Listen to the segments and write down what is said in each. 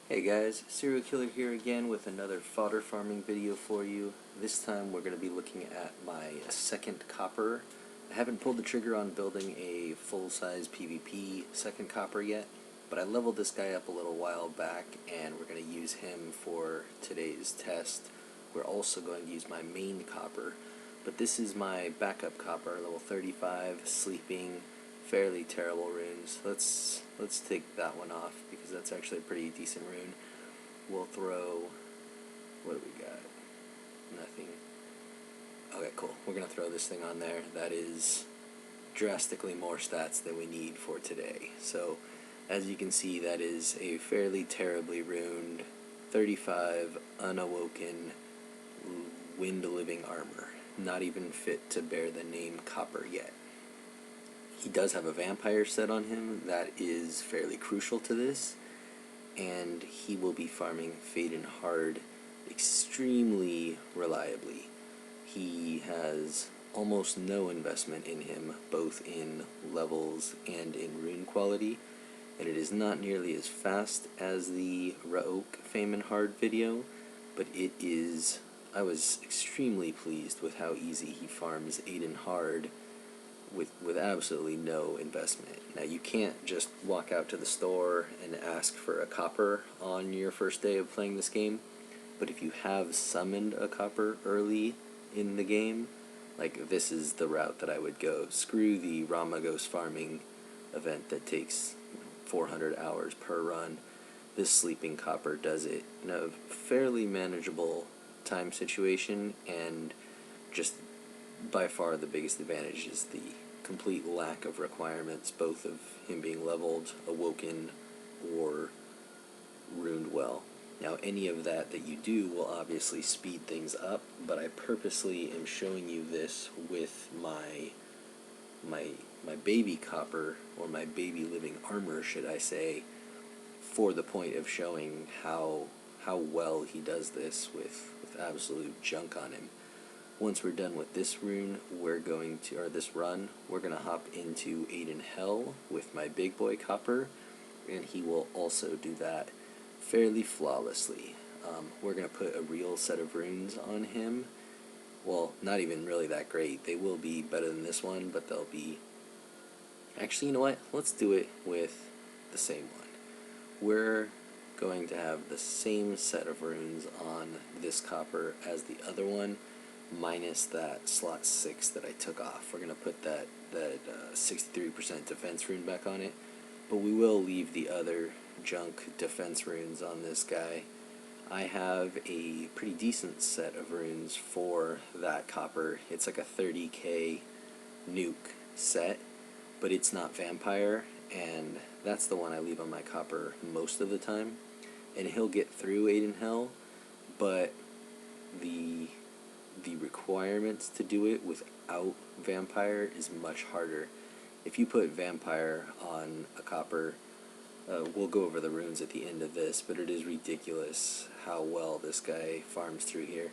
Hey guys, Serial Killer here again with another fodder farming video for you. This time we're going to be looking at my second copper. I haven't pulled the trigger on building a full-size PvP second copper yet, but I leveled this guy up a little while back and we're going to use him for today's test. We're also going to use my main copper, but this is my backup copper, level 35, sleeping, fairly terrible runes. Let's take that one off because that's actually a pretty decent rune. We'll throw, what do we got? Nothing. Okay, cool. We're gonna throw this thing on there. That is drastically more stats than we need for today. So as you can see, that is a fairly terribly runed 35 unawoken wind living armor. Not even fit to bear the name copper yet. He does have a vampire set on him that is fairly crucial to this, and he will be farming Aiden hard extremely reliably. He has almost no investment in him, both in levels and in rune quality, and it is not nearly as fast as the Raok Fame and Hard video, but it is. I was extremely pleased with how easy he farms Aiden hard with absolutely no investment. Now you can't just walk out to the store and ask for a copper on your first day of playing this game, but if you have summoned a copper early in the game, like this is the route that I would go. Screw the Ramagos farming event that takes 400 hours per run. This sleeping copper does it in a fairly manageable time situation, and just by far the biggest advantage is the complete lack of requirements, both of him being leveled, awoken, or runed well. Now any of that you do will obviously speed things up, but I purposely am showing you this with my baby copper, or my baby living armor should I say, for the point of showing how well he does this with absolute junk on him. Once we're done with this rune, we're going to, or this run, we're going to hop into Aiden Hell with my big boy copper, and he will also do that fairly flawlessly. We're going to put a real set of runes on him. Well, not even really that great. They will be better than this one, but they'll be... Actually, you know what? Let's do it with the same one. We're going to have the same set of runes on this copper as the other one, minus that slot 6 that I took off. We're going to put that 63% defense rune back on it, but we will leave the other junk defense runes on this guy. I have a pretty decent set of runes for that copper. It's like a 30k nuke set, but it's not vampire, and that's the one I leave on my copper most of the time. And he'll get through Aiden Hell, but the requirements to do it without vampire is much harder. If you put vampire on a copper, we'll go over the runes at the end of this, but it is ridiculous how well this guy farms through here.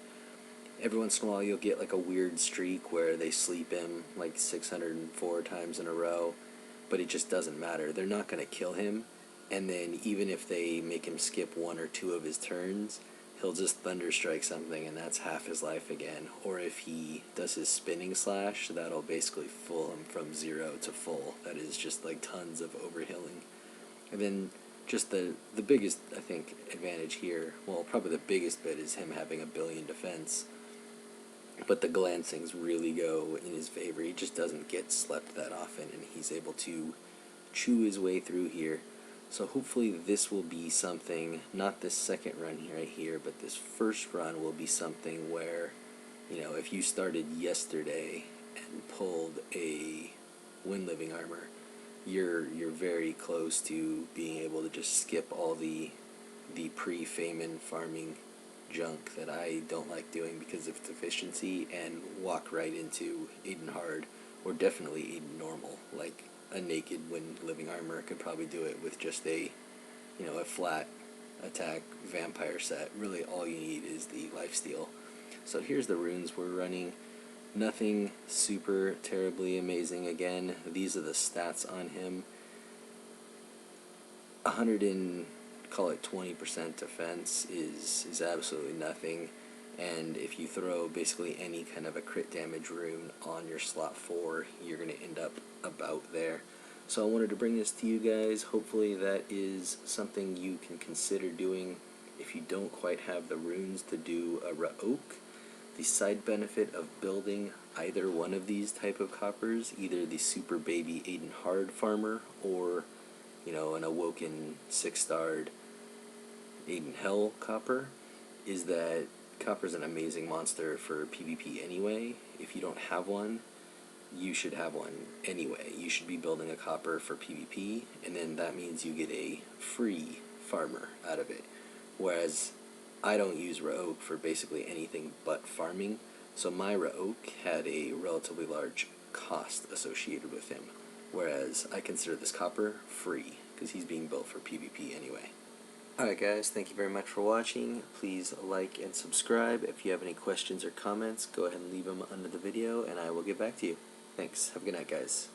Every once in a while you'll get like a weird streak where they sleep him like 604 times in a row, but it just doesn't matter. They're not going to kill him, and then even if they make him skip 1 or 2 of his turns, he'll just thunderstrike something and that's half his life again. Or if he does his spinning slash, that'll basically full him from 0 to full. That is just like tons of overhealing. And then just the biggest, I think, advantage here, well, probably the biggest bit is him having a billion defense, but the glancings really go in his favor. He just doesn't get slept that often, and he's able to chew his way through here. So hopefully this will be something, not this second run right here, but this first run will be something where, you know, if you started yesterday and pulled a wind living armor, you're very close to being able to just skip all the pre-Fame farming junk that I don't like doing because of efficiency, and walk right into Aiden Hard, or definitely Aiden Normal. Like a naked wind living armor could probably do it with just a flat attack vampire set. Really all you need is the lifesteal. So here's the runes we're running. Nothing super terribly amazing. Again, these are the stats on him. call it 20% defense is absolutely nothing. And if you throw basically any kind of a crit damage rune on your slot 4, you're going to end up about there. So I wanted to bring this to you guys. Hopefully that is something you can consider doing if you don't quite have the runes to do a Ra'ok. The side benefit of building either one of these type of coppers, either the super baby Aiden hard farmer or, you know, an awoken 6-starred Aiden hell copper, is that copper's an amazing monster for PvP anyway. If you don't have one, you should have one anyway. You should be building a copper for PvP, and then that means you get a free farmer out of it. Whereas I don't use Ra'ok for basically anything but farming, so my Ra'ok had a relatively large cost associated with him, whereas I consider this copper free, because he's being built for PvP anyway. Alright guys, thank you very much for watching. Please like and subscribe. If you have any questions or comments, go ahead and leave them under the video, and I will get back to you. Thanks. Have a good night, guys.